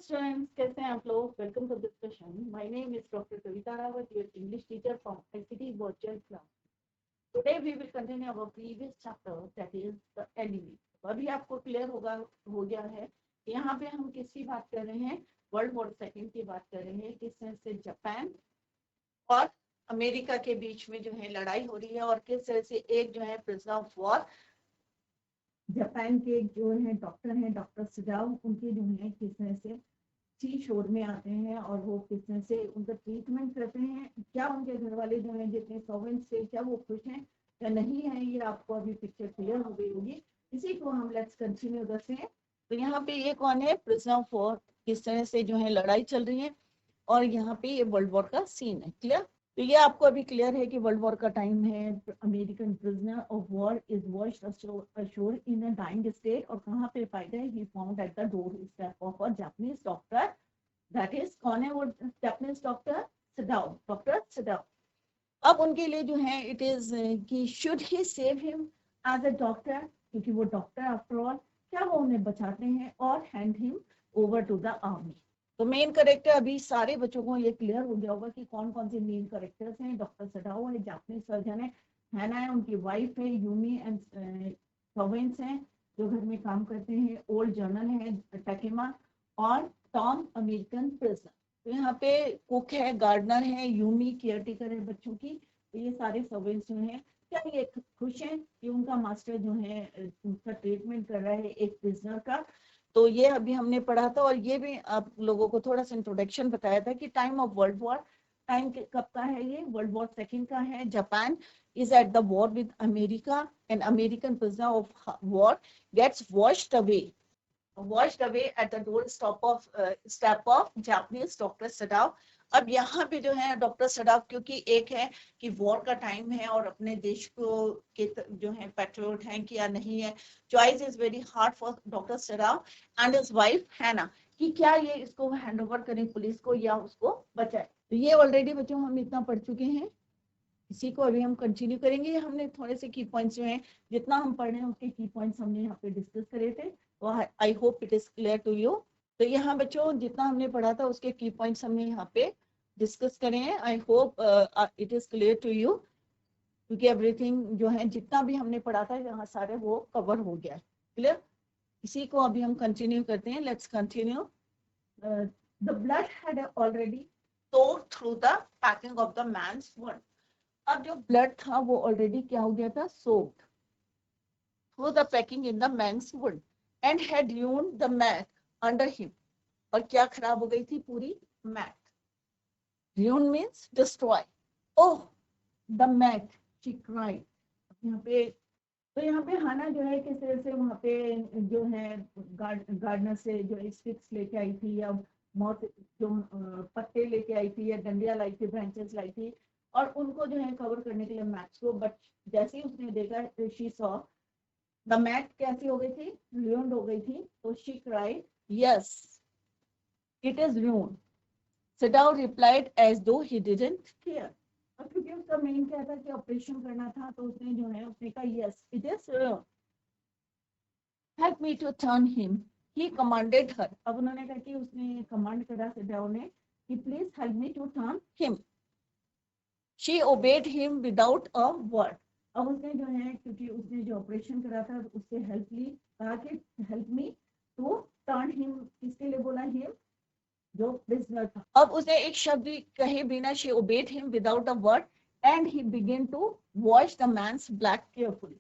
Students, कैसे हैं आप लोग? Welcome to this session. My name is doctor Kavita Rawat, your English teacher from ICT virtual class. Today we will continue our previous chapter, that is the enemy. अभी आपको clear हो गया है कि यहाँ पे हम किसकी बात कर रहे हैं? वर्ल्ड वॉर सेकेंड की बात कर रहे हैं. किस तरह से जापान और अमेरिका के बीच में जो है लड़ाई हो रही है और किस तरह से एक जो है प्रिजनर ऑफ वॉर जापान के जो है डॉक्टर हैं, डॉक्टर सजाओ, उनके जो है किस तरह से सी शोर में आते हैं और वो किस तरह से उनका ट्रीटमेंट करते हैं. क्या उनके घर वाले जो हैं, जितने सर्वेंट्स थे, क्या वो खुश हैं या नहीं है, ये आपको अभी पिक्चर क्लियर हो गई होगी. इसी को हम लेट्स कंटिन्यू करते हैं. तो यहाँ पे ये कौन है? Prisoner of war. किस तरह से जो है लड़ाई चल रही है और यहाँ पे ये वर्ल्ड वॉर का सीन है. क्लियर? तो ये आपको अभी क्लियर है कि वर्ल्ड वॉर का टाइम है. American prisoner of war is washed ashore in a dying state. और कहाँ पे पाए गए? He found at the door step of a Japanese doctor. That is कौन है वो Japanese doctor? Sadao, doctor Sadao. अब उनके लिए जो है इट इज कि should he save him as a doctor, क्योंकि वो डॉक्टर आफ्टर ऑल. क्या वो उन्हें बचाते हैं और hand him over to the army. तो मेन करेक्टर अभी सारे बच्चों को ये क्लियर हो गया होगा कि कौन कौन से मेन करेक्टर्स हैं. डॉक्टर सडाओ है, जापानीज सर्जन है, हैना है, उनकी वाइफ है, यूमी एंड सर्वेंट्स हैं जो घर में काम करते हैं, ओल्ड जर्नल है टकेमा, और टॉम अमेरिकन प्रिजनर. तो यहाँ पे कुक है, गार्डनर है, यूमी केयरटेकर है बच्चों की. तो ये सारे सर्वेंट्स जो हैं, क्या ये खुश हैं कि उनका मास्टर जो है उनका ट्रीटमेंट कर रहा है एक प्रिजनर का. तो ये अभी हमने पढ़ा था और ये भी आप लोगों को थोड़ा सा इंट्रोडक्शन बताया था कि time of world war. Time कब का है? ये वर्ल्ड वॉर सेकेंड का है. Japan is at the war with America, and American prisoner of war gets washed away at the doorstep of step of Japanese Dr. Sadao. अब यहाँ पे जो है डॉक्टर सडाव, क्योंकि एक है कि वॉर का टाइम है और अपने देश को के जो है पेट्रियोट हैं कि या नहीं है. Choice is very hard for doctor Sadav and his wife Hannah कि क्या ये इसको हैंड ओवर करें पुलिस को या उसको बचाए. तो ये ऑलरेडी बच्चों हम इतना पढ़ चुके हैं. इसी को अभी हम कंटिन्यू करेंगे. हमने थोड़े से की पॉइंट्स जो हैं, जितना हम पढ़ रहे हैं उसके की पॉइंट्स हमने यहाँ पे डिस्कस करे थे. तो I hope it is clear to you. तो यहाँ बच्चों जितना हमने पढ़ा था उसके की पॉइंट्स हमने यहाँ पे डिस्कस करें हैं. I hope it is clear to you, क्योंकि एवरीथिंग जो है जितना भी हमने पढ़ा था यहाँ सारे वो कवर हो गया. क्लियर? इसी को अभी हम कंटिन्यू करते हैं. Let's continue. The blood had already soaked through the packing of the man's wound. अब जो ब्लड था वो ऑलरेडी क्या हो गया था? Soaked through the packing in the man's wound and had ruined the mat under him. और क्या खराब हो गई थी? पूरी mat. ruin means destroy. oh the mat, she cried. यहाँ पे तो यहाँ पे हाना जो है किस तरह से वहाँ पे जो है गार्डनर से जो स्टिक्स लेके आई थी या मौत जो पत्ते लेके आई थी या डंडियां लाई थी, ब्रांचेस लाई थी, और उनको जो है कवर करने के लिए मैट्स को. बट जैसे ही उसने देखा, शी सॉ द मैट कैसी हो गई थी? ruined हो गई थी. तो she cried, yes it is ruined. Sadao replied as though he didn't care. और क्योंकि उसका मेन क्या था कि ऑपरेशन करना था, तो उसने जो है उसने कहा yes it is help me to turn him. He commanded her. अब उन्होंने कहा कि उसने कमांड करा सदाओ ने कि please help me to turn him. She obeyed him without a word. अब उसने जो है क्योंकि उसने जो ऑपरेशन करा था उससे हेल्प ली, कहा कि help me to turn him. किसके लिए बोला? हिम जो प्रिजनर था. अब उसने एक शब्द कहे बिना she obeyed him without a word and he begin to wash the man's black carefully.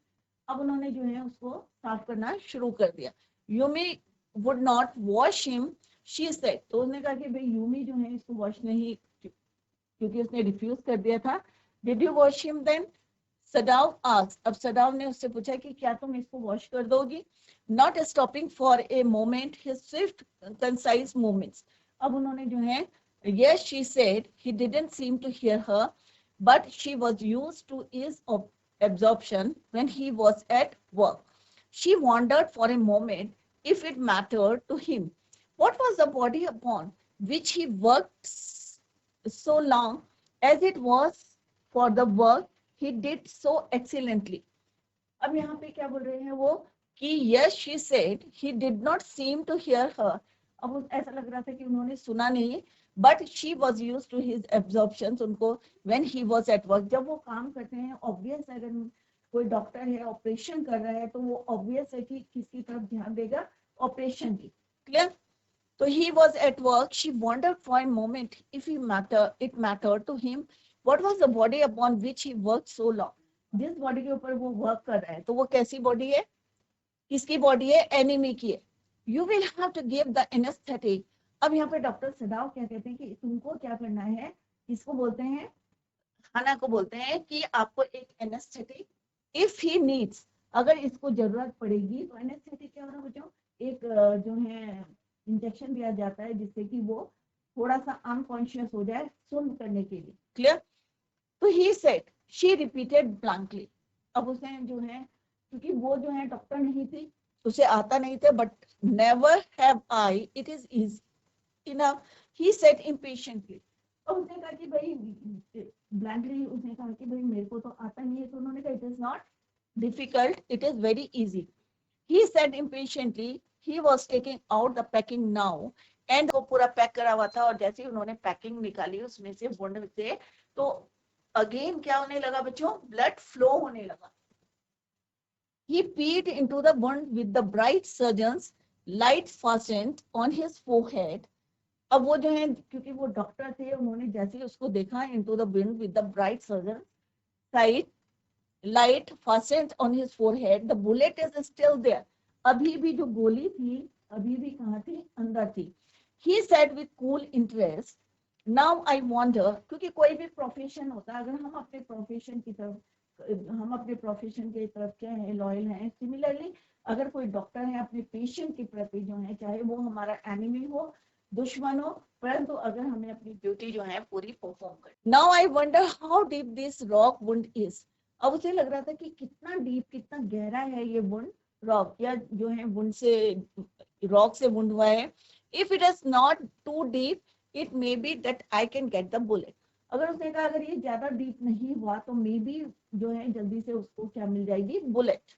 अब उन्होंने जो है उसको साफ करना शुरू कर दिया. Yumi would not wash him, she said. तो उसने कहा कि भाई यूमी जो है इसको वॉश नहीं, क्योंकि उसने रिफ्यूज कर दिया था. Did you wash him then? Sadao asked. अब सदाव ने उससे पूछा कि क्या तुम इसको वॉश कर दोगी? Not stopping for a moment his Swift concise movements. अब उन्होंने जो है yes she said. He didn't seem to hear her, but she was used to his absorption when he was at work. She wondered for a moment if it mattered to him. What was the body upon which he worked so long, as it was for the work he did so excellently. अब यहाँ पे क्या बोल रहे हैं वो कि yes she said. He did not seem to hear her. अब ऐसा लग रहा था कि उन्होंने सुना नहीं, but she was use to his absorption. उनको when he was at work, जब वो काम करते हैं, ऑब्वियस अगर कोई डॉक्टर है ऑपरेशन कर रहा है तो वो ऑब्वियस है कि किसकी तरफ ध्यान देगा, ऑपरेशन की। Clear? So he was at work. She wondered for a moment if it mattered to him what was the body upon which he worked so long. जिस बॉडी के ऊपर वो वर्क कर रहा है तो वो कैसी बॉडी है, किसकी बॉडी है, एनिमी की है। You will have to give the anaesthetic. अब यहाँ पे डॉक्टर सदाव क्या कहते हैं कि तुमको क्या करना है, इसको बोलते हैं, खाना को बोलते हैं कि आपको एक एनेस्थेटिक इफ ही नीड्स, अगर इसको जरूरत पड़ेगी तो एनेस्थेटिक क्या होना बच्चों, एक जो है इंजेक्शन दिया जाता है जिससे कि वो थोड़ा सा अनकॉन्शियस हो जाए सुन करने के लिए। क्लियर? तो he said, she repeated blankly. अब उसने जो है, क्योंकि वो जो है डॉक्टर नहीं थी, उसे आता नहीं था, but never have I, it is easy enough, he said impatiently. अब उसने कहा कि भाई ब्लैंकली उसने कहा कि भाई मेरे को तो आता नहीं है, तो उन्होंने कहा it is not difficult, it is very easy. He said impatiently, he was taking out the packing now, and वो पूरा पैक करा हुआ था, और जैसे ही उन्होंने पैकिंग निकाली उसमें से वुंड से, तो अगेन क्या होने लगा बच्चों, ब्लड फ्लो होने लगा। he peered into the wound with the bright surgeon's light fastened on his forehead। अब वो जो है, क्योंकि वो डॉक्टर थे, उन्होंने जैसे ही उसको देखा, into the wound with the bright surgeon's light fastened on his forehead, the bullet is still there। अभी भी जो गोली थी अभी भी कहाँ थी, अंदर थी। He said with cool interest, now I wonder, क्योंकि कोई भी प्रोफेशन होता है, अगर हम अपने प्रोफेशन की तरफ, हम अपने प्रोफेशन की तरफ क्या है, लॉयल हैं, सिमिलरली अगर कोई डॉक्टर है अपने पेशेंट के प्रति जो है, चाहे वो हमारा एनिमी हो, दुश्मन हो, परंतु अगर हमें अपनी ड्यूटी जो है पूरी परफॉर्म कर। Now I wonder how deep this rock wound is. अब उसे लग रहा था कि कितना डीप, कितना गहरा है ये वुंड, रॉक या जो है वुंड से, रॉक से वुंड हुआ है। If it is not too deep, it may be that I can get the bullet. अगर उसने कहा अगर ये ज्यादा डीप नहीं हुआ तो मे बी जो है जल्दी से उसको क्या मिल जाएगी, bullet.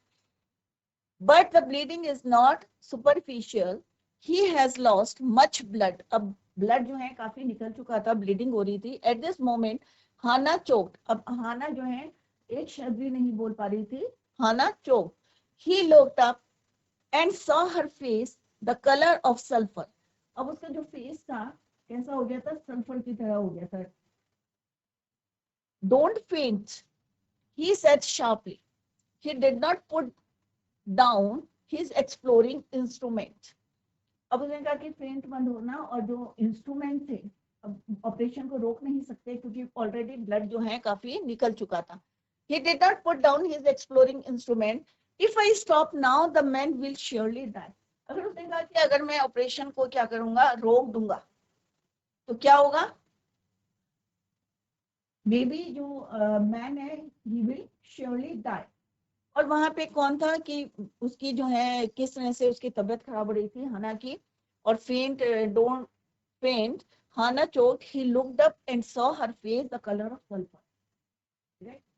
But the bleeding is not superficial, he has lost much blood. अब ब्लड जो है काफी निकल चुका था, ब्लीडिंग हो रही थी। At this moment Hana choked. अब हाना जो है एक शब्द भी नहीं बोल पा रही थी, हाना choked. He looked up and saw her face the color of sulfur। अब उसका जो फेस था कैसा हो गया था, सल्फर की तरह हो गया था। Don't faint, he said sharply। He did not put down his exploring instrument। अब उसने कहा कि फेंट बंद होना, और जो इंस्ट्रूमेंट थे, अब ऑपरेशन को रोक नहीं सकते क्योंकि ऑलरेडी ब्लड जो है काफी निकल चुका था। He did not put down his exploring instrument। If I stop now, the man will surely die। अगर उसने कहा कि अगर मैं ऑपरेशन को क्या करूंगा, रोक दूंगा, तो क्या होगा, मे बी जो मैन है, he will surely die। और वहां पे कौन था कि उसकी जो है किस तरह से उसकी तबीयत खराब हो रही थी, हाना की। और faint, don't faint, Hana choke, he looked up and saw her face the colour of sulphur.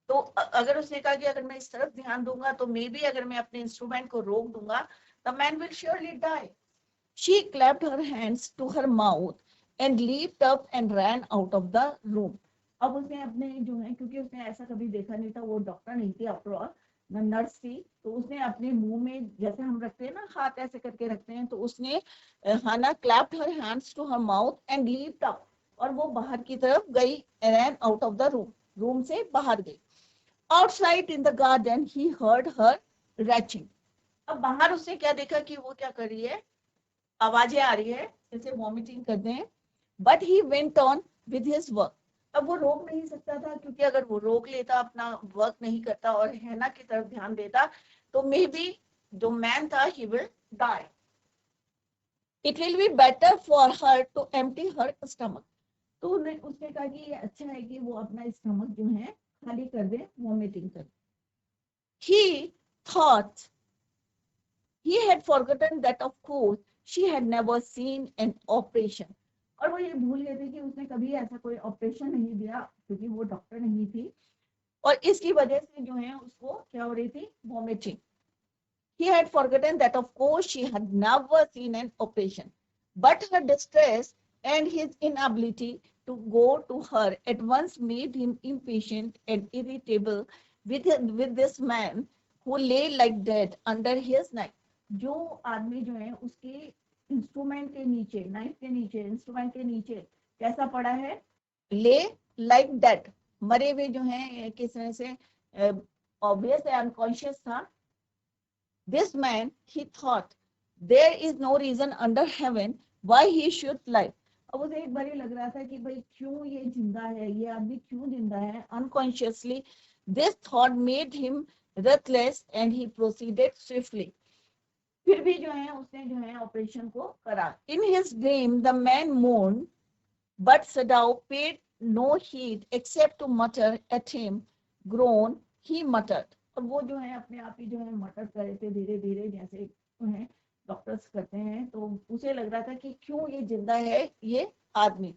तो अगर उसने कहा कि अगर मैं इस तरफ ध्यान दूंगा तो मे बी अगर मैं अपने इंस्ट्रूमेंट को रोक दूंगा, the man will surely die. She clapped her hands to her mouth and leaped up and ran out of the room. अब उसने अपने जो है, क्योंकि उसने ऐसा कभी देखा नहीं था, वो डॉक्टर नहीं थी आफ्टर ऑल, नर्स थी, तो उसने अपने मुंह में जैसे हम रखते हैं ना, हाथ ऐसे करके रखते हैं, तो उसने Hana clapped her hands to her mouth and leaped up, और वो बाहर की तरफ गई, ran out of the room, room से बाहर गई। Outside in the garden, he heard her retching। अब बाहर उसने क्या देखा कि वो क्या कर रही है, आवाजें आ रही है, जैसे वॉमिटिंग करते हैं। But he went on with his work। अब वो रोक नहीं सकता था, क्योंकि अगर वो रोक लेता, अपना वर्क नहीं करता और हैना की तरफ ध्यान देता, तो मे बी जो मैन था, he will die। It will be better for her to empty her stomach। तो उसने कहा कि ये अच्छा है कि वो अपना स्टमक जो है खाली कर दे, वॉमिटिंग कर। He thought he had forgotten that of course she had never seen an operation। और वो ये भूल गए थे कि उसने कभी ऐसा कोई ऑपरेशन नहीं दिया, क्योंकि वो डॉक्टर नहीं थी, और इसकी वजह से जो है उसको क्या हो रही थी, vomiting. He had forgotten that of course she had never seen an operation। but her distress and his inability to go to her at once made him impatient and irritable with this man who lay like dead under his knife. जो आदमी जो है उसके instrument के नीचे, knife के नीचे, instrument के नीचे कैसा पड़ा है, ले लाइक डेड, मरे हुए जो है किस तरह से, ऑब्वियस है अनकॉन्शियस था. This man, he thought, there is no reason under heaven why he should live. अब उसे एक बार लग रहा था कि भाई क्यों ये जिंदा है, ये आदमी क्यों जिंदा है. Unconsciously, this thought made him breathless and he proceeded swiftly. फिर भी जो है उसने जो है ऑपरेशन को करा. In his dream, the man moaned, but Sadao paid no heed except to mutter at him. Groan, he muttered. और वो जो है अपने आप ही जो है मटर कर रहे थे धीरे धीरे, जैसे जो है डॉक्टर्स करते हैं. तो उसे लग रहा था कि क्यों ये जिंदा है ये आदमी.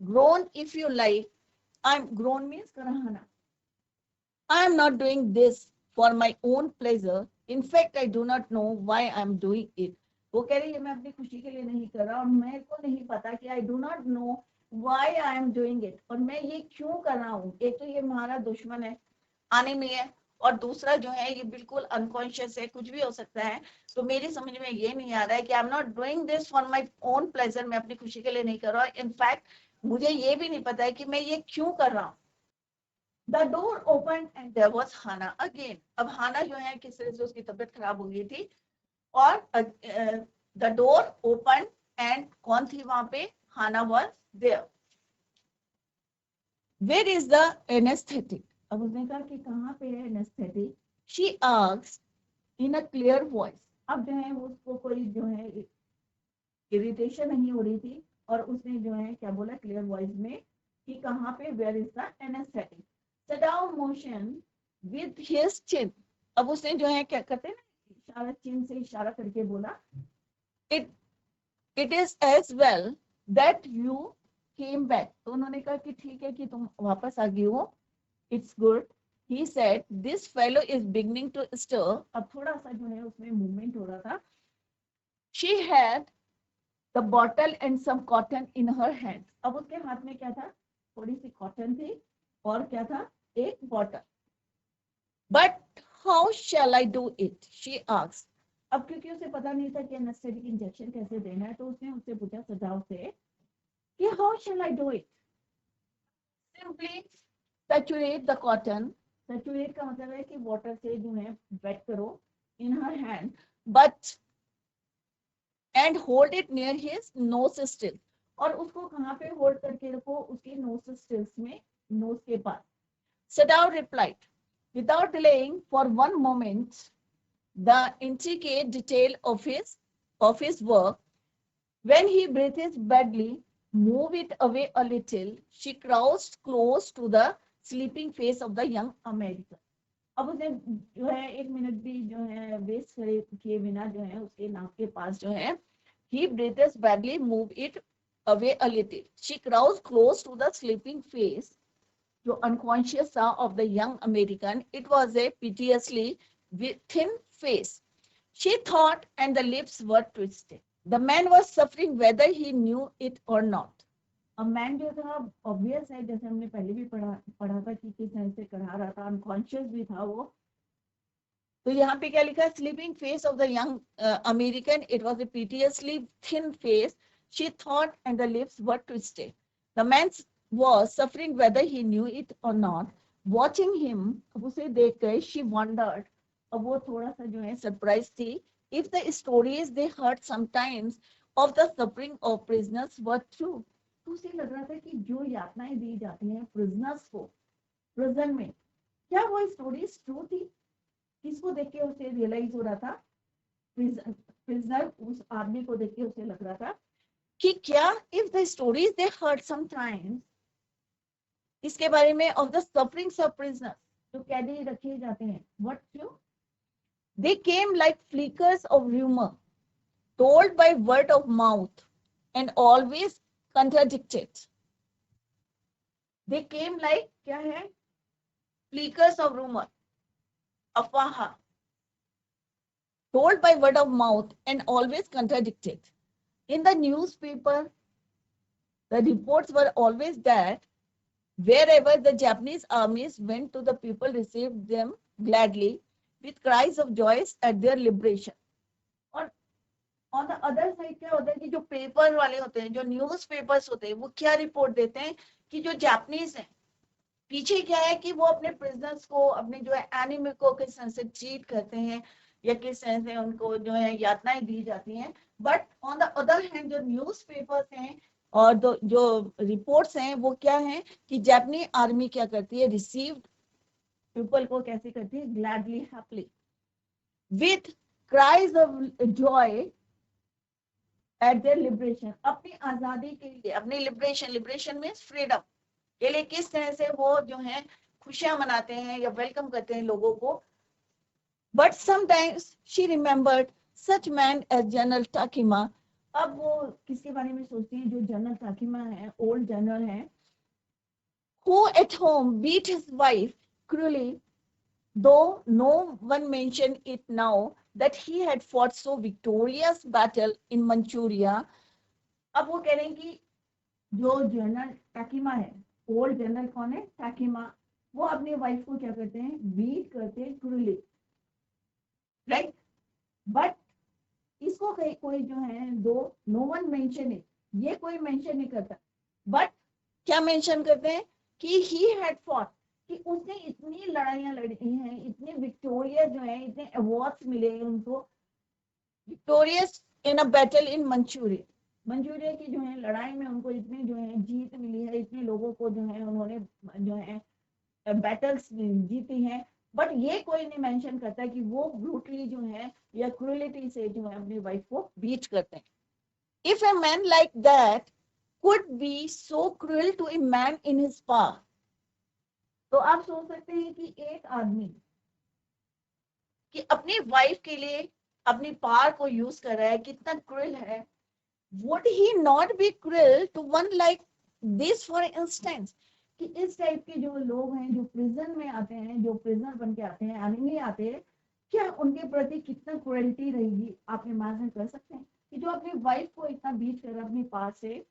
Groan if you like, I am, groan means कराहना. I am not doing this for my own pleasure, in fact I do not know why I am doing it. वो कह रही है मैं अपनी खुशी के लिए नहीं कर रहा और मेरे को नहीं पता कि आई do not know why I am doing it, और मैं ये क्यों कर रहा हूँ. एक तो ये हमारा दुश्मन है, आने में है, और दूसरा जो है ये बिल्कुल अनकॉन्शियस है, कुछ भी हो सकता है. तो मेरी समझ में ये नहीं आ रहा है कि आई am not doing this for my own pleasure, मैं अपनी खुशी के लिए नहीं कर रहा. इनफैक्ट मुझे ये भी नहीं पता है कि मैं ये क्यों कर रहा हूँ. The door open and there was Hana again. अब हाना जो है किस तरह से उसकी तबीयत खराब हो गई थी, और द डोर ओपन एंड कौन थी वहां पे, Hana was there. Where is the anaesthetic. अब उसने कहा कि कहाँ पे है anaesthetic. She asked in a clear voice. अब जो है उसको कोई जो है इरिटेशन नहीं हो रही थी, और उसने जो है क्या बोला क्लियर वॉइस में कि कहाँ पे, where is the anaesthetic. Sadao motion with his chin. अब उसने जो है क्या करते हैं ना, इशारा, चिन से इशारा करके बोला, it it is as well that you came back. तो उन्होंने कहा कि ठीक है कि तुम वापस आ गई हो. It's good. He said, this fellow is beginning to stir. अब थोड़ा सा जो है उसमें मूवमेंट हो रहा था. She had the bottle and some cotton in her hands. अब उसके हाथ में क्या था, थोड़ी सी कॉटन थी और क्या था, एक bottle. But how shall I do it? She asked. अब क्योंकि उसे पता नहीं था कि एनेस्थेटिक इंजेक्शन कैसे देना है, तो उसने उससे पूछा सजाव से कि how shall I do it? Simply saturate the cotton. Saturate का मतलब है कि वाटर से जो है वेट करो in her hand, but and hold it near his nose still. और उसको कहाँ पे होल्ड करके रखो, उसके nose stills में, nose के पास. Sadao replied, without delaying for one moment the intricate detail of his work. When he breathes badly, move it away a little. She crouched close to the sleeping face of the young American. अब उसने जो है एक minute भी जो है waste किए बिना जो है उसके नाक के पास जो है, he breathes badly, move it away a little. She crouched close to the sleeping face, जो unconscious था, of the young American. It was a piteously thin face, she thought, and the lips were twisted. The man was suffering whether he knew it or not. अब man जो था obvious है, जैसे हमने पहले भी पढ़ा था कि किस तरह से करा रहा था, अनकॉन्शियस भी था वो. तो यहाँ पे क्या लिखा, sleeping face of the young American, it was a piteously thin face, she thought, and the lips were twisted. The man was suffering whether he knew it or not. Watching him, अब उसे देख कर, she wondered, अब वो थोड़ा सा जो है सरप्राइज थी, if the stories they heard sometimes of the suffering of prisoners were true. तो उसे लग रहा था कि जो यातनाएं दी जाती हैं प्रिजनर्स को प्रिजन में, क्या वो स्टोरीज ट्रू थी. किसको देख के उसे रियलाइज हो रहा था, प्रिजनर, उस आदमी को देख के उसे लग रहा था कि क्या, if the stories they heard sometimes, इसके बारे में, of the sufferings of prisoners, जो कैदी रखे जाते हैं, what true, they came like flickers of rumour told by word of mouth and always contradicted. They came like क्या है, flickers of rumor, अफवाह, told by word of mouth and always contradicted. In the newspaper, the reports were always that wherever the Japanese armies went to, the people received them gladly with cries of joy at their liberation. और on the other side क्या होता है कि जो paper वाले होते हैं, जो न्यूज पेपर्स होते हैं, वो क्या रिपोर्ट देते हैं कि जो जापानीज हैं, पीछे क्या है कि वो अपने प्रिजनर्स को, अपने जो है एनिमी को किस तरह से चीट करते हैं या किस तरह से उनको जो है यातनाएं दी जाती हैं. But on the other hand जो न्यूज पेपर्स हैं और जो रिपोर्ट्स हैं वो क्या है कि जापानी आर्मी क्या करती है, रिसीव्ड पीपल को कैसे करती है, gladly, happily, with cries of Joy eight there liberation, अपनी आजादी के लिए, अपनी लिबरेशन, लिबरेशन मीन्स फ्रीडम के लिए किस तरह से वो जो है खुशियां मनाते हैं या वेलकम करते हैं लोगों को. But sometimes she remembered such men as General Takima. अब वो किसके बारे में सोचती है, जो जनरल टाकिमा है, ओल्ड जनरल है, who at home beat his wife cruelly, though no one mentioned it now that he had fought so victorious battle in Manchuria. अब वो कह रहे हैं कि जो जनरल टाकिमा है, ओल्ड जनरल कौन है, टाकिमा, वो अपने वाइफ को क्या करते हैं, बीट करते हैं क्रूरली, राइट. बट इसको कोई जो है, दो नो वन मेंशन है, ये कोई मेंशन नहीं करता, बट क्या मेंशन करते हैं कि ही हैड फॉट, कि उसने इतनी लड़ाइयां लड़ी हैं, इतने विक्टोरियस जो है, इतने अवार्ड्स मिले हैं उनको, victorious in a battle in Manchuria, Manchuria की जो है लड़ाई में उनको इतनी जो है जीत मिली है, इतने लोगों को जो है उन्होंने जो है बैटल्स जीती हैं. बट ये कोई नहीं मेंशन करता कि वो ब्रूटली जो है या क्रूलिटी से जो है अपनी वाइफ को बीट करते हैं. If a man like that could be so cruel to a man in his power. तो आप सोच सकते हैं कि एक आदमी कि अपनी वाइफ के लिए अपनी पावर को यूज कर रहा है, कितना क्रूल है. would he not be cruel to one like this, for instance, कि इस टाइप के जो लोग हैं, जो प्रिजन में आते हैं, जो प्रिजनर बन के आते हैं, एनिमी आते हैं, क्या उनके प्रति कितना क्रुएल्टी रहेगी, आप इमेजिन कर सकते हैं कि जो अपनी वाइफ को इतना बीट कर रहा है अपनी पावर से,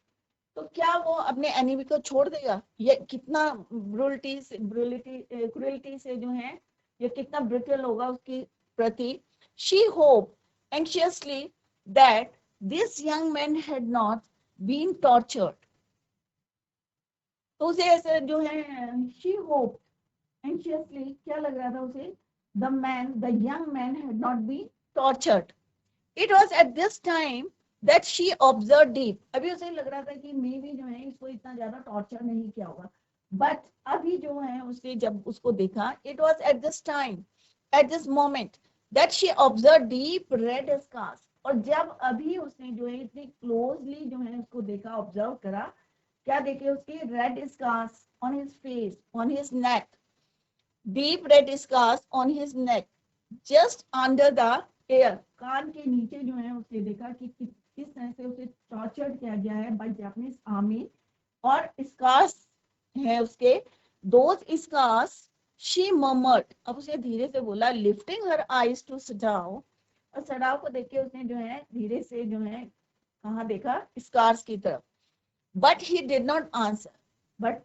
तो क्या वो अपने एनिमी को छोड़ देगा. ये कितना क्रूलिटी से जो है, ये कितना ब्रिटल होगा उसके प्रति. She hope anxiously that this young man had not been tortured. तो उसे ऐसे जो है, शी होप एंशियसली, क्या लग रहा था उसे, the young man had not been tortured. It was at this time that she observed deep. अभी उसे लग रहा था कि मे भी जो है इसको इतना ज्यादा टॉर्चर नहीं किया होगा, बट अभी जो है उसने जब उसको देखा, it was at this time, at this moment that she observed deep red scars. और जब अभी उसने जो है इतनी क्लोजली जो है उसको देखा, ऑब्जर्व करा, क्या देखे उसके, red scars on his face, on his neck, deep red scars on his neck, just under the ear, कान के नीचे जो है उसने देखा कि किस तरह से उसे टॉर्चर किया गया है बाय जापानीज आर्मी. और स्कार्स है उसके, दोज स्कार्स शी मर्मर्ड. अब उसे धीरे से बोला, lifting her eyes to Sadao, और सडाओ को देख के उसने जो है धीरे से जो है कहाँ देखा, स्कार्स की तरफ. But he did not answer, but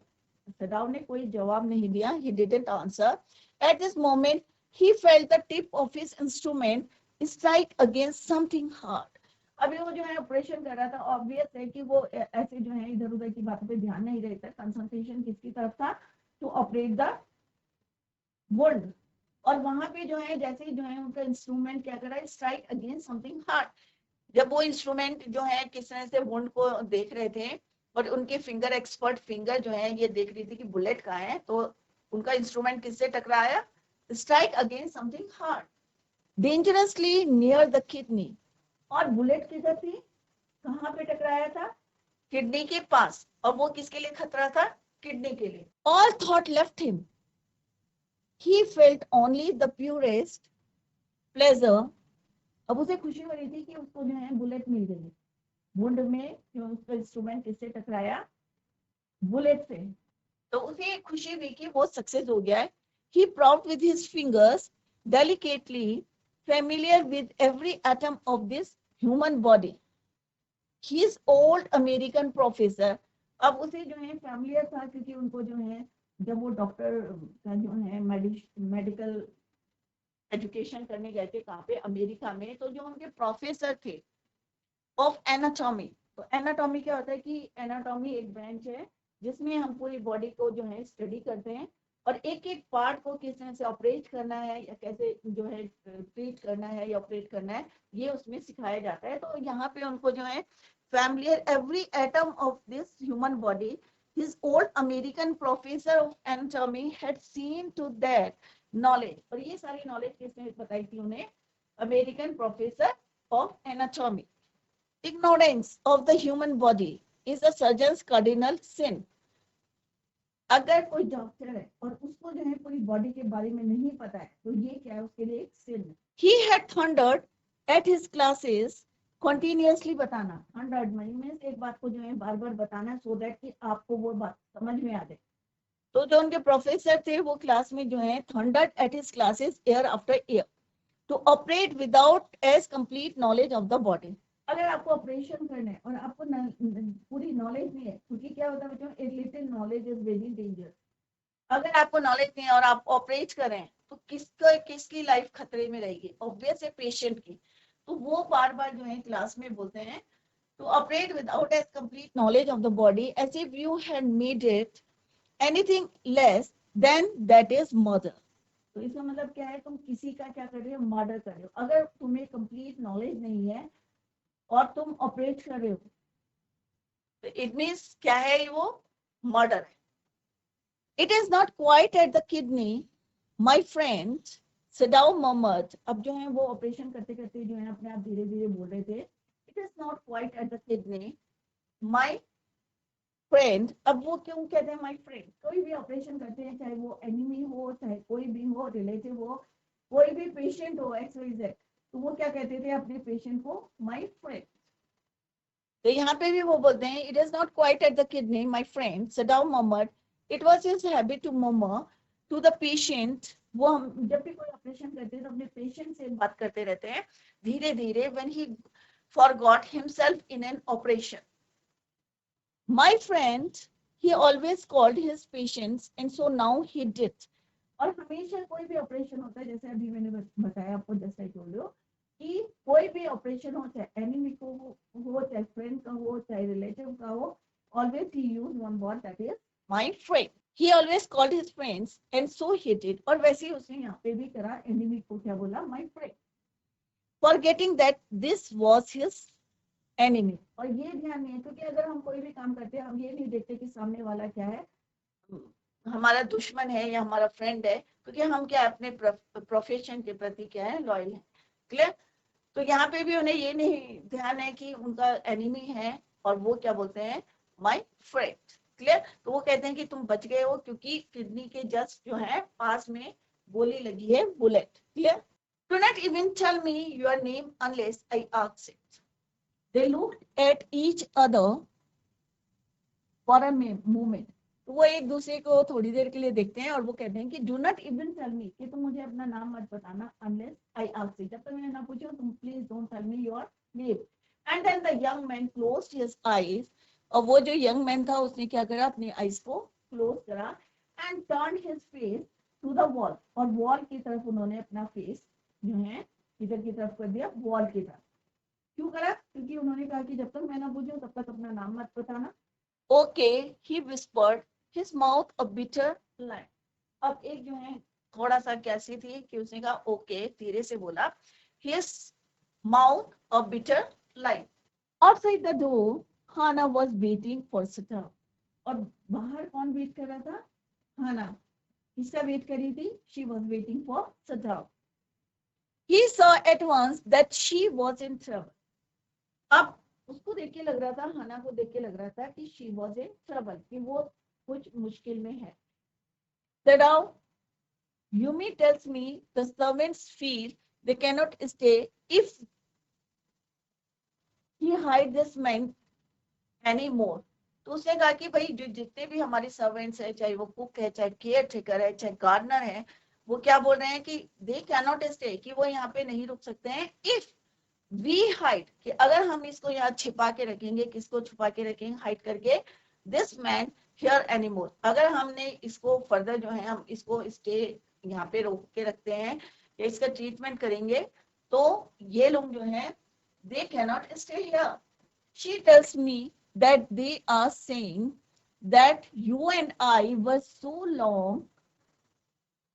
Sadao ने कोई जवाब नहीं दिया. He didn't answer. Eight this moment he felt the tip of his instrument strike against something hard. अभी वो जो है ऑपरेशन कर रहा था, ऑब्वियस है कि वो ऐसे जो है इधर उधर की बातों पे ध्यान नहीं रहता, कंसंट्रेशन किसकी तरफ था, टू ऑपरेट द वुंड. और वहां पे जो है जैसे ही जो है उनका इंस्ट्रूमेंट क्या कर रहा है, स्ट्राइक अगेंस्ट समथिंग हार्ड. जब वो इंस्ट्रूमेंट जो है किस तरह से वुंड को देख रहे थे, और उनके फिंगर, एक्सपर्ट फिंगर जो है ये देख रही थी कि बुलेट कहाँ है, तो उनका इंस्ट्रूमेंट किससे टकराया, strike against something hard, dangerously near the kidney. और बुलेट किधर थी, कहाँ पे टकराया था, किडनी के पास. और वो किसके लिए खतरा था, किडनी के लिए. All thought left him. He felt only the purest pleasure. अब उसे खुशी हो रही थी कि उसको जो है बुलेट मिल गई. वुंड में जो उसका इंस्ट्रूमेंट किससे टकराया, बुलेट से. तो उसे खुशी हुई कि वो सक्सेस हो गया है. He propped with his fingers delicately, familiar with every atom of this human body. He is old American professor. अब उसे जो है फैमिलियर था, क्योंकि उनको जो है जब वो डॉक्टर का जो है मेडिकल एजुकेशन करने गए थे कहाँ पे, अमेरिका में, तो जो उनके प्रोफेसर थे ऑफ एनाटॉमी, तो एनाटॉमी क्या होता है कि एनाटॉमी एक ब्रांच है जिसमें हम पूरी बॉडी को जो है स्टडी करते हैं और एक एक पार्ट को किस तरह से ऑपरेट करना है या कैसे जो है ट्रीट करना है या ऑपरेट करना है, ये उसमें सिखाया जाता है। तो यहाँ पे उनको जो है familiar every atom of this human body, his old American professor of anatomy had seen to that knowledge, और ये सारी नॉलेज किसने बताई थी उन्हें, American professor of anatomy. Ignorance of the human body is a surgeon's cardinal sin. अगर कोई doctor है और उसको जो है पूरी बॉडी के बारे में नहीं पता है तो ये क्या है, उसके लिए एक सिन है। He had thundered at his classes continuously, बताना, थंडर्ड मींस एक बात को जो है बार बार बताना, सो दैट कि आपको वो बात समझ में आ जाए। तो जो उनके प्रोफेसर थे वो क्लास में जो है thundered at his classes year after year to operate without as complete knowledge of the body. अगर आपको ऑपरेशन करना है और आपको पूरी नॉलेज नहीं है, क्योंकि क्या होता है बच्चों, एक little knowledge is very dangerous. अगर आपको नॉलेज नहीं है और आप ऑपरेट करें तो किसकी लाइफ खतरे में रहेगी, ऑब्वियस है पेशेंट की। तो वो बार बार जो है क्लास में बोलते हैं to operate without as complete knowledge of the body as if you had made it anything less than that is murder. तो इसका मतलब क्या है, तुम किसी का क्या कर रहे हो, मर्डर कर रहे हो। अगर तुम्हें कंप्लीट नॉलेज नहीं है और तुम ऑपरेट कर रहे हो तो इट मीन्स क्या है, वो मर्डर है। It is not quite at the kidney my friend Sadao मोहम्मद। अब जो है वो ऑपरेशन करते करते जो है अपने आप धीरे धीरे बोल रहे थे, it is not quite at the kidney my friend. अब वो क्यों कहते हैं माई फ्रेंड, कोई भी ऑपरेशन करते हैं, चाहे वो एनिमी हो, चाहे कोई भी हो, रिलेटिव हो, कोई भी पेशेंट हो XYZ, तो वो क्या कहते थे अपने पेशेंट को, माई फ्रेंड। तो यहाँ पे भी वो बोलते हैं it is not quite at the kidney my friend Sadao Mohammed, it was his habit to murmur to the patient. वो हम जब भी कोई ऑपरेशन करते हैं तो अपने पेशेंट से बात करते रहते हैं धीरे धीरे, when he forgot himself in an operation. My friend, he always called his patients and so now he did. और हमेशा कोई भी ऑपरेशन होता है, जैसे अभी मैंने बताया आपको, जैसे टोल्ड यू कि कोई भी ऑपरेशन हो, चाहे एनिमी को हो, चाहे फ्रेंड का हो, चाहे रिलेटिव का हो, always he used one word, that is my friend. He always called his friends and so he did. और वैसे ही उसने यहाँ पे भी करा, एनिमी को क्या बोला, my friend, forgetting that this was his enemy. और ये ध्यान नहीं है, क्योंकि अगर हम कोई भी काम करते हैं हम ये नहीं देखते कि सामने वाला क्या है, हमारा दुश्मन है या हमारा फ्रेंड है, क्योंकि हम क्या अपने प्रोफेशन के प्रति क्या है, लॉयल है। क्लियर। तो यहाँ पे भी उन्हें ये नहीं ध्यान है कि उनका एनिमी है और वो क्या बोलते हैं, माय फ्रेंड। क्लियर। तो वो कहते हैं कि तुम बच गए हो क्योंकि किडनी के जस्ट जो है पास में गोली लगी है, bullet. Clear. Do not even tell me your name unless I ask it. They looked at each other for a moment. तो वो एक दूसरे को थोड़ी देर के लिए देखते हैं और वो कहते हैं कि do not even tell me, कि तुम मुझे अपना नाम मत बताना, unless I ask it, जब तक मैंने ना पूछा तुम please don't tell me your name. And then the young man closed his eyes. और वो जो young man था उसने क्या करा, अपनी eyes को close करा and turned his face to the wall. और wall की तरफ उन्होंने अपना face जो है इधर की तरफ कर दिया, wall की तरफ। क्यों करा, क्योंकि उन्होंने कहा कि जब तक मैं ना पूछूं तब तक अपना नाम मत बताना। Okay, he whispered, his mouth a bitter line. अब एक जो है थोड़ा सा कैसी थी कि उसने कहा ओके, धीरे से बोला, his mouth a bitter line. Outside the door Hana was waiting for Sadao. और बाहर कौन वेट कर रहा था, हाना। किसका वेट कर रही थी, she was waiting for सदाउ। He saw at once that she was in trouble. अब उसको देख के लग रहा था, हाना को देख के लग रहा था कि शी वॉज इन ट्रबल, कि वो कुछ मुश्किल में है। Sadao, Yumi tells me the servants feel they cannot stay if he hide this man anymore. तो उसने कहा कि भाई जो जितने भी हमारे सर्वेंट्स है, चाहे वो कुक है, चाहे केयर टेकर है, चाहे गार्डनर है, वो क्या बोल रहे हैं कि दे कैन नॉट स्टे, कि वो यहाँ पे नहीं रुक सकते हैं, इफ वी हाइड, कि अगर हम इसको यहाँ छिपा के रखेंगे, किसको छुपा के रखेंगे, हाइड करके, दिस मैन हियर एनीमोर, अगर हमने इसको फर्दर जो है हम इसको स्टे यहाँ पे रोक के रखते हैं या इसका ट्रीटमेंट करेंगे, तो ये लोग जो है they cannot stay here. She tells me that they are saying that you and I were so long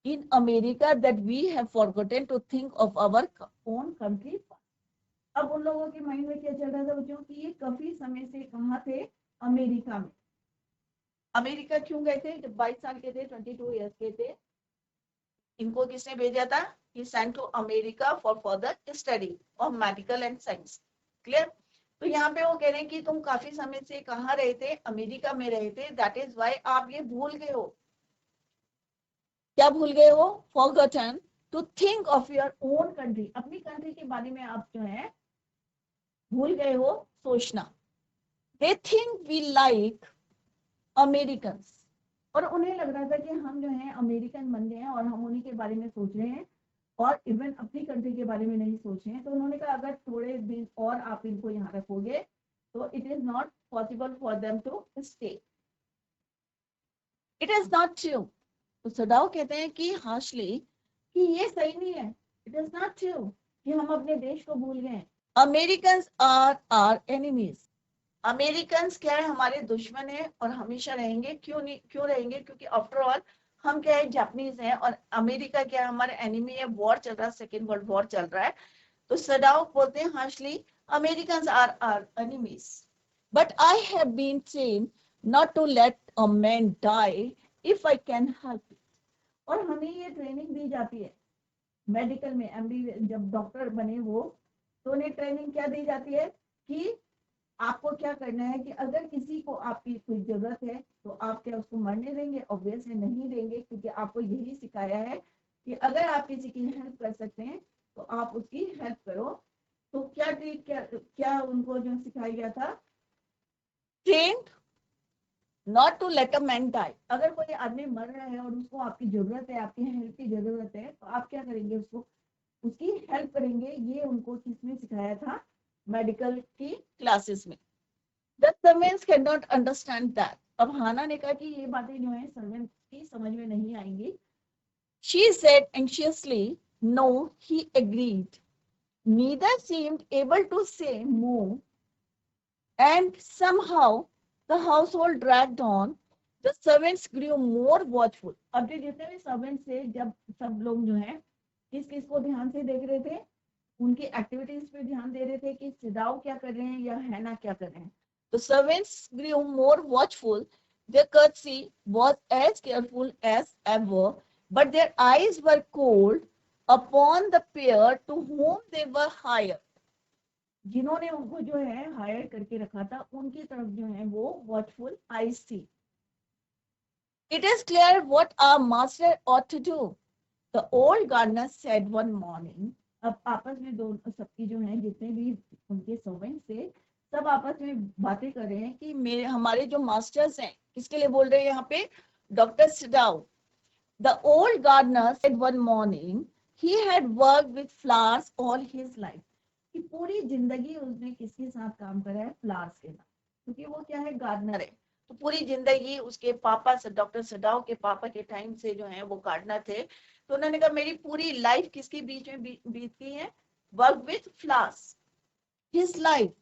in America that we have forgotten to think of our own country. अब उन लोगों के माइंड में क्या चल रहा था बच्चों कि ये काफी समय से कहाँ थे, अमेरिका में. अमेरिका क्यों गए थे, जब 22 साल के थे, 22 ईयर्स के थे, इनको किसने भेजा था, he sent to America for further study of medical and science. Clear. तो यहाँ पे वो कह रहे हैं कि तुम काफी समय से कहाँ रहे थे, अमेरिका में रहे थे, दैट इज वाई आप ये भूल गए हो. क्या भूल गए हो, forgotten to think of your own country, अपनी कंट्री के बारे में आप जो है भूल गए हो सोचना. They think we like Americans, और उन्हें लग रहा था कि हम जो है अमेरिकन बन गए हैं और हम उन्हीं के बारे में सोच रहे हैं और इवन अपनी कंट्री के बारे में नहीं सोच रहे हैं. तो उन्होंने कहा अगर थोड़े दिन और आप इनको यहाँ रखोगे तो it is not possible for them to stay. It is not true. तो सदाव कहते हैं कि हार्शली कि ये सही नहीं है. इट इज नॉट ट्रू कि हम अपने देश को भूल गए. Americans are are enemies. Americans क्या है, हमारे दुश्मन है और हमेशा रहेंगे. क्यों नहीं, क्यों रहेंगे, क्योंकि आफ्टर ऑल हम क्या है, जापानीज हैं, और अमेरिका क्या है, हमारा एनिमी है. वॉर चल रहा है, सेकेंड वर्ल्ड वॉर चल रहा है. तो सदाव बोलते हैं harshly, Americans are are enemies, but I have been trained not to let a man die if I can help it. और हमें ये ट्रेनिंग दी जाती है मेडिकल में, एमडी जब डॉक्टर बने वो, तो उन्हें ट्रेनिंग क्या दी जाती है कि आपको क्या करना है कि अगर किसी को आपकी कोई जरूरत है तो आप क्या उसको मरने देंगे, ऑब्वियसली नहीं देंगे, क्योंकि आपको यही सिखाया है कि अगर आप किसी की हेल्प कर सकते हैं तो आप उसकी हेल्प करो. तो क्या ट्रीट क्या उनको जो सिखाया गया था, train not to let a man die. अगर कोई आदमी मर रहा है और उसको आपकी जरूरत है, आपकी हेल्प की जरूरत है, तो आप क्या करेंगे, उसको उसकी हेल्प करेंगे. ये उनको किसने सिखाया था, मेडिकल की क्लासेस में. The servants cannot understand that. अब हाना ने कहा कि ये बातें जो है सर्वेंट की समझ में नहीं आएंगी. She said anxiously, no, he agreed. Neither seemed able to say more, and somehow the household dragged on. The servants grew more watchful. अब जितने भी सर्वेंट्स थे, जब सब लोग जो है किस किस को ध्यान से देख रहे थे, उनकी एक्टिविटीज पे ध्यान दे रहे थे कि सिदाव क्या कर रहे हैं या हैना क्या कर रहे हैं. The servants grew more watchful. Their courtesy was as careful as ever, but their eyes were cold upon the pair to whom they were hired. जिन्होंने उनको जो है हायर करके रखा था, उनकी तरफ जो है वो वॉचफुल आईज थी. It is clear what our master ought to do, the old gardener said one morning. अब आपस में दो सबकी जो है, जितने भी उनके सर्वेंट्स थे, सब आपस में बातें कर रहे हैं कि मेरे हमारे जो मास्टर्स हैं, किसके लिए बोल रहे हैं यहाँ पे, doctor सिडाउ. The old gardener said one morning he had worked with flowers all his life. कि पूरी जिंदगी उसने किसके साथ काम करा है, फ्लावर्स के साथ, क्योंकि वो क्या है, गार्डनर है. तो पूरी जिंदगी उसके पापा से, डॉक्टर सदाव के पापा के टाइम से जो है वो गार्डनर थे. तो उन्होंने कहा मेरी पूरी लाइफ किसके बीच में बीतती है, work with flowers, his life,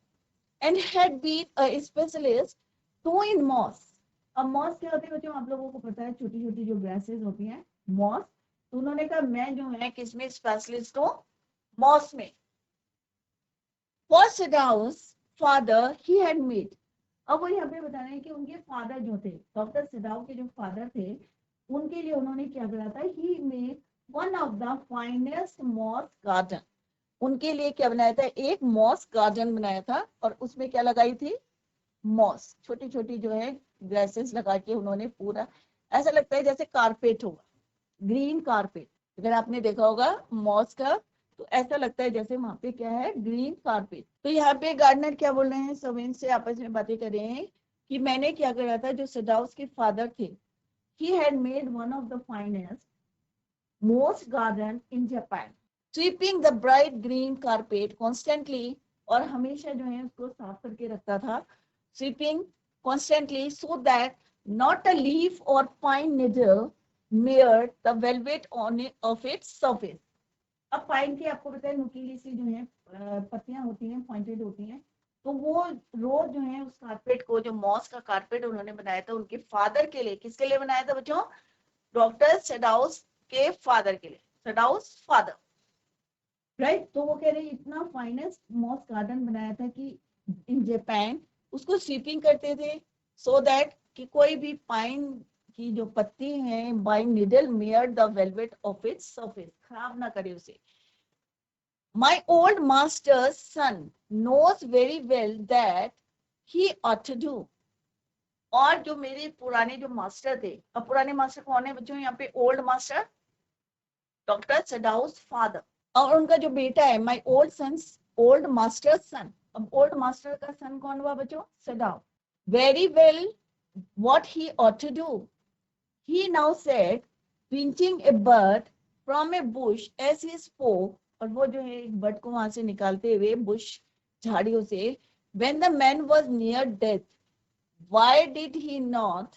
and had been a specialist too in moss. अब मॉस क्या होती है बच्चों, आप लोगों को पता है, छोटी छोटी जो ग्रासेस होती हैं, मॉस. तो उन्होंने कहा मैं जो है किसमें स्पेशलिस्ट हूँ, मॉस में. For Sadau's father he had made. अब वो यहाँ पे बता रहे हैं कि उनके फादर जो थे, डॉक्टर सिदाव के जो फादर थे, उनके लिए उन्होंने क्या करा था, he made one of the finest moss garden. उनके लिए क्या बनाया था, एक मॉस गार्डन बनाया था, और उसमें क्या लगाई थी, मॉस, छोटी छोटी जो है ग्रासेस लगा के उन्होंने पूरा, ऐसा लगता है जैसे कारपेट होगा, ग्रीन कारपेट. अगर आपने देखा होगा मॉस का, तो ऐसा लगता है जैसे वहां पे क्या है, ग्रीन कारपेट. तो यहाँ पे गार्डनर क्या बोल रहे हैं, सर्वेंट से आपस में बातें कर रहे हैं कि मैंने क्या करा था, जो सदाउस के फादर थे, he had made one of the finest most garden in Japan. Sweeping the bright green carpet constantly, और हमेशा जो है उसको साफ करके रखता था, sweeping constantly, so that not a leaf or pine needle mirrored the velvet on of its surface. अब पाइन की आपको पता है नुकीली सी जो है पत्तियां होती हैं, पॉइंटेड होती हैं, तो वो रोज जो है उस कारपेट को, जो मॉस का कारपेट उन्होंने बनाया था उनके फादर के लिए, किसके लिए बनाया था बच्चों? डॉक्टर सडाउस के फादर के लिए, सडाउस फादर, राइट। तो वो कह रहे इतना फाइनेस्ट मॉस गार्डन बनाया था कि इन जापान उसको स्वीपिंग करते थे, सो दैट कि कोई भी पाइन की जो पत्ती है by needle mar the velvet of its surface, खराब ना करे उसे। My old master's son knows very well that he ought to do. और जो मेरे पुराने जो मास्टर थे, अब पुराने मास्टर कौन है बच्चों? यहाँ पे old master doctor Sadao's father, और उनका जो बेटा है my old sons, old master son. अब ओल्ड मास्टर का सन कौन हुआ बच्चों? Sadao. Very well what he ought to do, he now said, pinching a bird from a bush as he spoke, और वो जो है एक बर्ड को वहां से निकालते हुए बुश झाड़ियों से, when the man was near death, why did he not,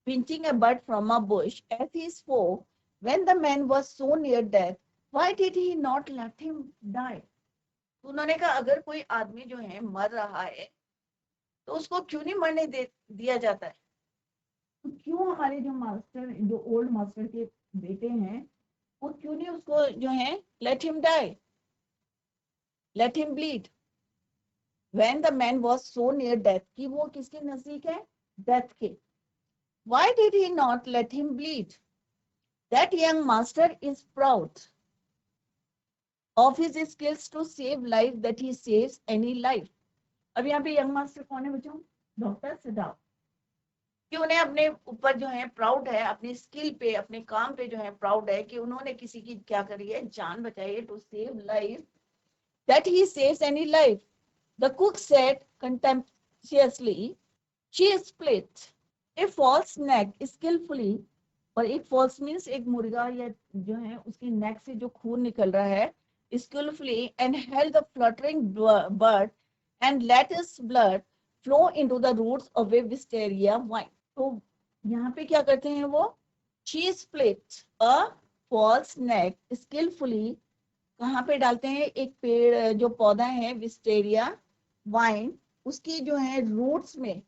pinching a bird from a bush as he spoke, when the man was so near death, why did he not let him die? उन्होंने कहा अगर कोई आदमी जो है मर रहा है तो उसको क्यों नहीं मरने दिया जाता है? तो क्यों हमारे जो मास्टर, जो ओल्ड मास्टर के बेटे हैं, वो क्यों नहीं उसको जो है let him die, let him bleed, when the man was so near death, कि वो किसके नजदीक है? डेथ के। Why did he not let him bleed? That young master is proud of his skills to save life, that he saves any life. अब यहाँ पे young master कौन है बच्चों? डॉक्टर सडाव, कि उन्हें अपने ऊपर जो है प्राउड है, अपनी स्किल पे, अपने काम पे जो है प्राउड है कि उन्होंने किसी की क्या करी है, जान बचाई है, to save life, that he saves any life. The cook said contemptuously, she split a false neck skillfully, और एक फॉल्स मीन्स एक मुर्गा या जो है उसकी नेक से जो खून निकल रहा है, skillfully, and held the fluttering bird and let its blood flow into the roots of a wisteria vine. तो यहाँ पे क्या करते हैं वो? She split a false neck skillfully, कहाँ पे डालते हैं? एक पेड़ जो पौधा है विस्टेरिया वाइन, उसकी जो है रूट्स में,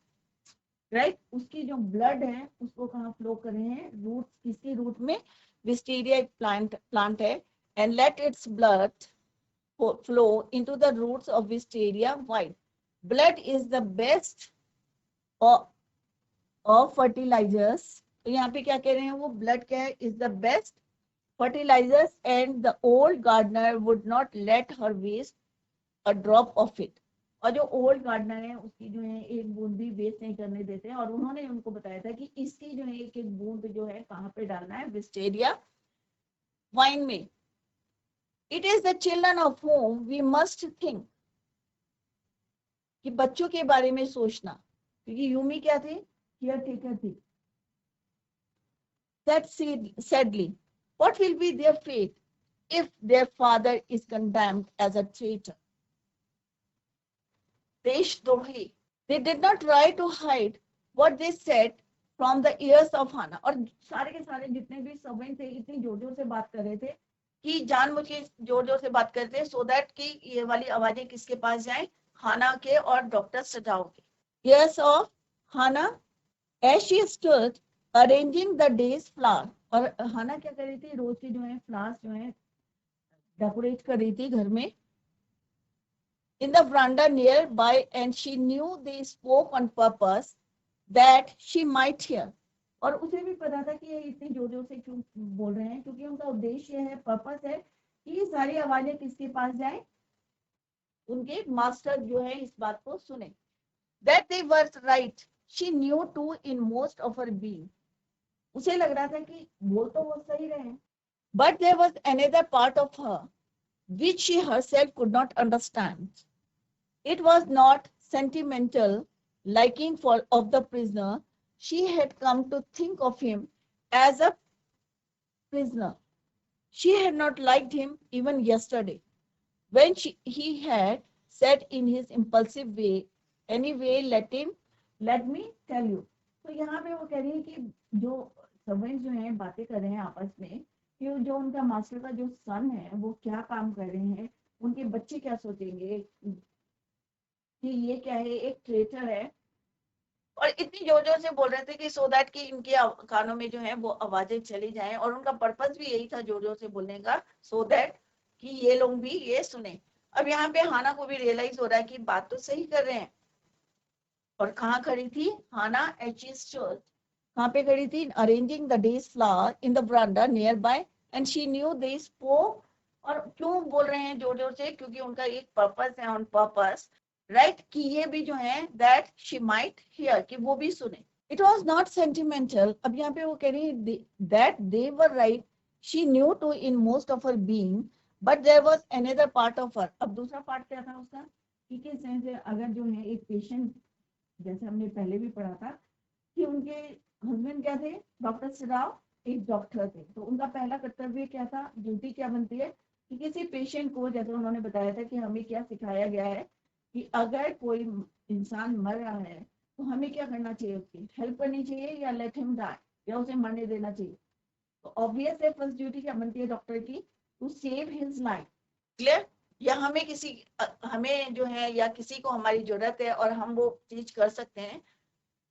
राइट, उसकी जो ब्लड है उसको कहाँ फ्लो कर रहे हैं? रूट्स, किसकी रूट में? विस्टीरिया एक प्लांट है, and let its blood flow into the roots of wisteria white. Blood is the best of fertilisers, तो यहाँ पे क्या कह रहे हैं वो? ब्लड क्या है? Is the best fertilizers, and the old gardener would not let her waste a drop of it. और जो ओल्ड गार्डनर है उसकी जो है एक बूंद भी वेस्ट नहीं करने देते हैं, और उन्होंने उनको बताया था कि इसकी जो है एक एक बूंद जो है कहाँ पे डालना है? विस्टेरिया वाइन में। It is the children of home we must think, कि बच्चों के बारे में सोचना, क्योंकि यूमी क्या थे? केयर टेकर थी। Sadly, what will be their fate if their father is condemned as a traitor? देशद्रोही। They did not try to hide what they said from the ears of Hannah. और सारे के सारे जितने भी सर्वेंट थे इतनी जोर जोर से बात कर रहे थे कि जानबूझ के जोर जोर से बात करते, सो दैट कि ये वाली आवाजें किसके पास जाए? हाना के और डॉक्टर सजाओ के। Ears of Hannah as she stood arranging the day's flower, और हाना क्या कर रही थी? रोज की जो है फ्लावर्स जो है डेकोरेट कर रही थी घर में, in the veranda nearby, and she knew they spoke on purpose that she might hear. और उसे भी पता था कि ये इतनी जोर जोर से क्यों बोल रहे हैं, क्योंकि उनका उद्देश्य है, पर्पस है कि ये सारी आवाजें किसके पास जाए? उनके मास्टर जो है इस बात को सुने। That they were right, she knew too in most of her being. उसे लग रहा था कि बोल तो वो सही रहे हैं, but there was another part of her which she herself could not understand. It was not sentimental liking of the prisoner. She had come to think of him as a prisoner. She had not liked him even yesterday, when he had said in his impulsive way, anyway, let me tell you. तो यहाँ पे वो कह रही है कि जो servants जो हैं बातें कर रहे हैं आपस में कि जो उनका मास्टर का जो सन है वो क्या काम कर रहे हैं, उनके बच्चे क्या सोचेंगे कि ये क्या है, एक ट्रेटर है। और इतनी जोर जोर से बोल रहे थे कि सो दैट कि इनके कानों में जो है वो आवाजें चली जाएं, और उनका पर्पस भी यही था जोर जोर से बोलने का, सो दैट कि ये लोग भी ये सुने। अब यहाँ पे हाना को भी रियलाइज हो रहा है कि बात तो सही कर रहे हैं। और कहाँ खड़ी थी हाना? एचीज चर्च। कहाँ पे खड़ी थी? Arranging the days flower in the veranda near by, and she knew they spoke. और क्यों बोल रहे हैं जोर जोर से? क्योंकि उनका एक पर्पस है, ऑन पर्पस, राइट, कि ये भी जो है दैट शी माइट हियर, कि वो भी सुने। It was not sentimental. अब यहाँ पे वो कह रही है that they were right, she knew too in most of her being, but there was another part of her. अब दूसरा पार्ट क्या था उसका? कि किस सेंस से अगर जो है एक पेशेंट, जैसे हमने पहले भी पढ़ा था कि उनके हस्बैंड क्या थे? डॉक्टर सिराव एक डॉक्टर थे, तो उनका पहला कर्तव्य क्या था, ड्यूटी क्या बनती है कि किसी पेशेंट को, जैसे उन्होंने बताया था कि हमें क्या सिखाया गया है कि अगर कोई इंसान मर रहा है तो हमें क्या करना चाहिए? उसकी हेल्प करनी चाहिए या लेट हिम डाई, या उसे मरने देना चाहिए? तो ऑब्वियस है फर्स्ट ड्यूटी क्या बनती है डॉक्टर की? To save his life. Clear? या हमें किसी हमें जो है या किसी को हमारी जरूरत है और हम वो चीज कर सकते हैं,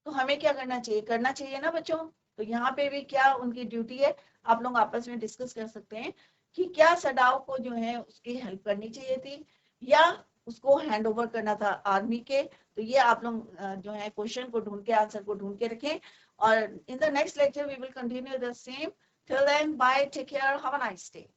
तो हमें क्या करना चाहिए? करना चाहिए ना बच्चों। तो यहाँ पे भी क्या उनकी ड्यूटी है, आप लोग आपस में डिस्कस कर सकते हैं कि क्या सडाव को जो है उसकी हेल्प करनी चाहिए थी या उसको हैंड ओवर करना था आर्मी के। तो ये आप लोग जो है क्वेश्चन को ढूंढ के, आंसर को ढूंढ के रखें। और in the next lecture we will continue the same. Till then bye, take care, have a nice day.